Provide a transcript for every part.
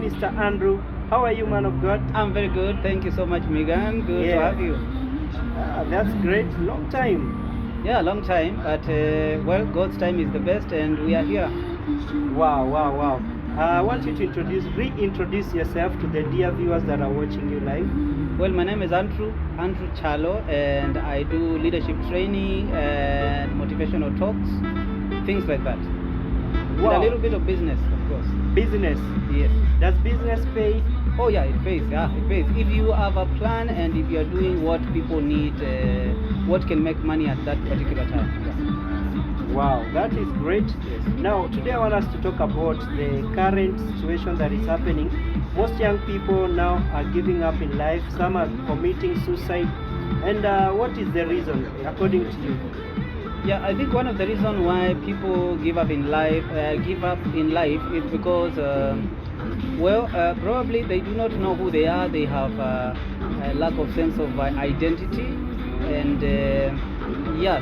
Minister Andrew. How are you, man of God? I'm very good. Thank you so much, Megan. Good to have you. That's great. Long time. Yeah, long time, but well, God's time is the best, and we are here. Wow. I want you to reintroduce yourself to the dear viewers that are watching you live. Well, my name is Andrew Chalo, and I do leadership training and motivational talks, things like that. Wow. And a little bit of business, of course. Business? Yes. Does business pay? Oh yeah, it pays. Yeah, it pays. If you have a plan and if you are doing what people need, what can make money at that particular time. Yeah. Wow, that is great. Yes. Now, today I want us to talk about the current situation that is happening. Most young people now are giving up in life. Some are committing suicide. And what is the reason, according to you? Yeah, I think one of the reasons why people give up in life is because, probably they do not know who they are. They have a lack of sense of identity, and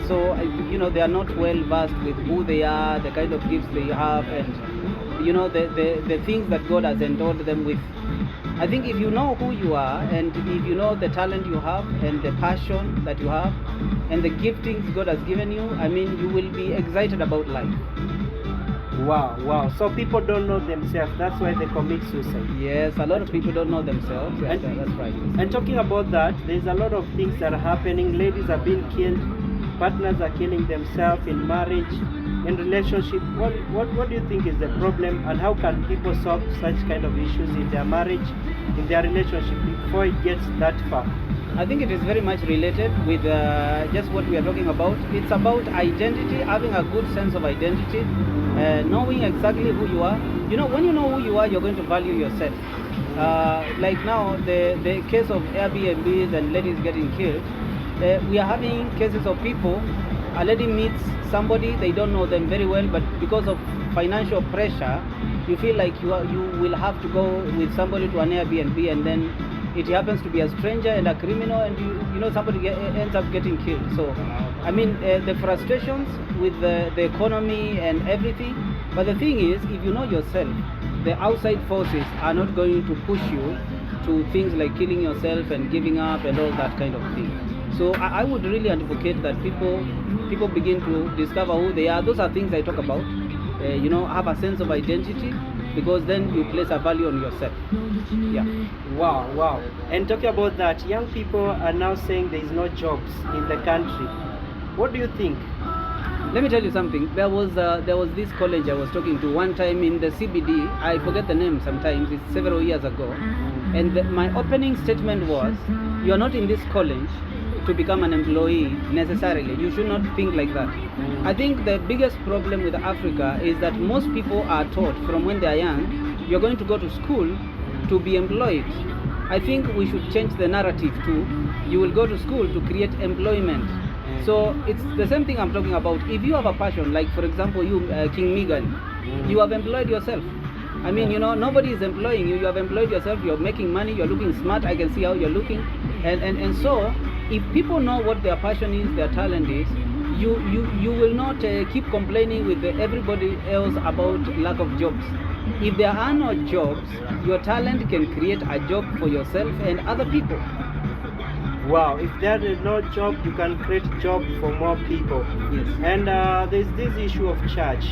so they are not well versed with who they are, the kind of gifts they have, and the things that God has endowed them with. I think if you know who you are, and if you know the talent you have, and the passion that you have, and the giftings God has given you, I mean, you will be excited about life. Wow. So people don't know themselves. That's why they commit suicide. Yes, a lot of people don't know themselves. Yes, that's right. And talking about that, there's a lot of things that are happening. Ladies are being killed. Partners are killing themselves in marriage, in relationship. What do you think is the problem, and how can people solve such kind of issues in their marriage, in their relationship, before it gets that far? I think it is very much related with just what we are talking about. It's about identity, having a good sense of identity, knowing exactly who you are. When you know who you are, you're going to value yourself. Like now, the case of Airbnbs and ladies getting killed, we are having cases of people, a lady meets somebody, they don't know them very well, but because of financial pressure, you feel like you will have to go with somebody to an Airbnb, and then it happens to be a stranger and a criminal, and somebody ends up getting killed. So, I mean, the frustrations with the economy and everything. But the thing is, if you know yourself, the outside forces are not going to push you to things like killing yourself and giving up and all that kind of thing. So I would really advocate that people begin to discover who they are. Those are things I talk about. Have a sense of identity, because then you place a value on yourself. Yeah. Wow. And talking about that, young people are now saying there is no jobs in the country. What do you think? Let me tell you something. There was this college I was talking to one time in the CBD. I forget the name sometimes. It's several years ago. And my opening statement was, you are not in this college to become an employee necessarily. You should not think like that. I think the biggest problem with Africa is that most people are taught from when they are young, you're going to go to school to be employed. I think we should change the narrative to, you will go to school to create employment. So it's the same thing I'm talking about. If you have a passion, like for example you, King Megan, you have employed yourself. I mean, nobody is employing you. You have employed yourself. You're making money. You're looking smart. I can see how you're looking. And so, if people know what their passion is, their talent is, you will not keep complaining with everybody else about lack of jobs. If there are no jobs, your talent can create a job for yourself and other people. Wow, if there is no job, you can create job for more people. Yes. And there's this issue of church.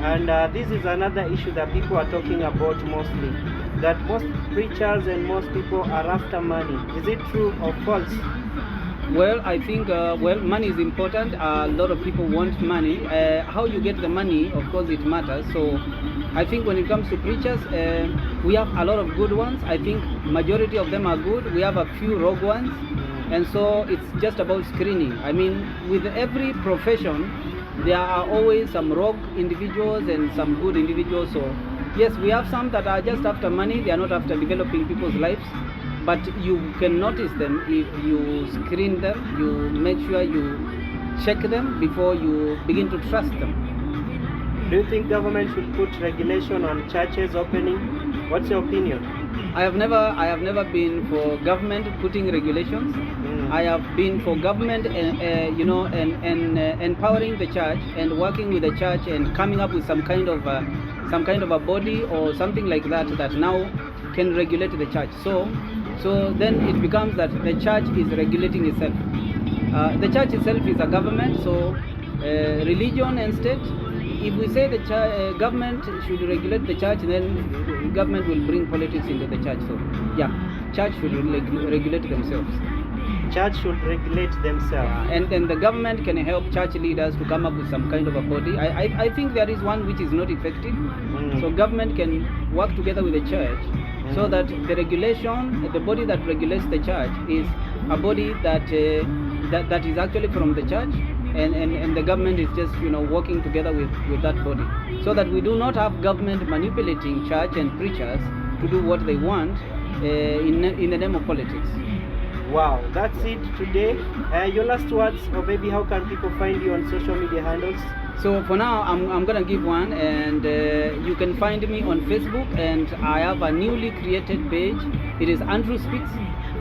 And this is another issue that people are talking about mostly. That most preachers and most people are after money. Is it true or false? Well, I think, money is important. A lot of people want money. How you get the money, of course, it matters. So I think when it comes to preachers, we have a lot of good ones. I think majority of them are good. We have a few rogue ones. And so it's just about screening. I mean, with every profession, there are always some rogue individuals and some good individuals. So yes, we have some that are just after money. They are not after developing people's lives. But you can notice them if you screen them, you make sure you check them before you begin to trust them. Do you think government should put regulation on churches opening? What's your opinion? I have never been for government putting regulations. I have been for government and empowering the church and working with the church and coming up with some kind of a body or something like that that now can regulate the church. So then it becomes that the church is regulating itself. The church itself is a government, so religion and state. If we say the government should regulate the church, then government will bring politics into the church. So yeah, church should regulate themselves. Church should regulate themselves. And then the government can help church leaders to come up with some kind of a body. I think there is one which is not effective. So government can work together with the church so that the regulation, the body that regulates the church is a body that is actually from the church. And the government is just working together with that body, so that we do not have government manipulating church and preachers to do what they want in the name of politics. Wow, that's it today. Your last words, or maybe how can people find you on social media handles? So for now, I'm gonna give one, and you can find me on Facebook, and I have a newly created page. It is Andrew Speaks.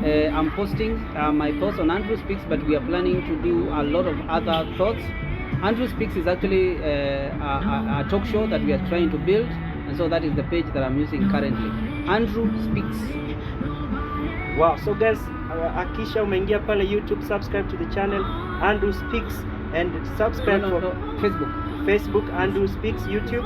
I'm posting my thoughts on Andrew Speaks, but we are planning to do a lot of other thoughts. Andrew Speaks is actually a talk show that we are trying to build, and so that is the page that I'm using currently. Andrew Speaks. Wow, so guys, Akisha umeingia pale YouTube, subscribe to the channel Andrew Speaks, and subscribe No, Facebook. Andrew Speaks. YouTube,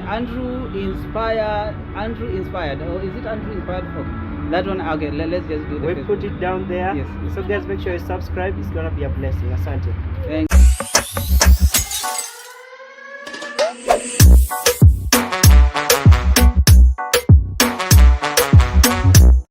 Andrew Inspired, or is it Andrew Inspired? Okay, that one. Okay, let's just do the we Facebook. put it down there. Yes. So guys, make sure you subscribe. It's gonna be a blessing. Asante.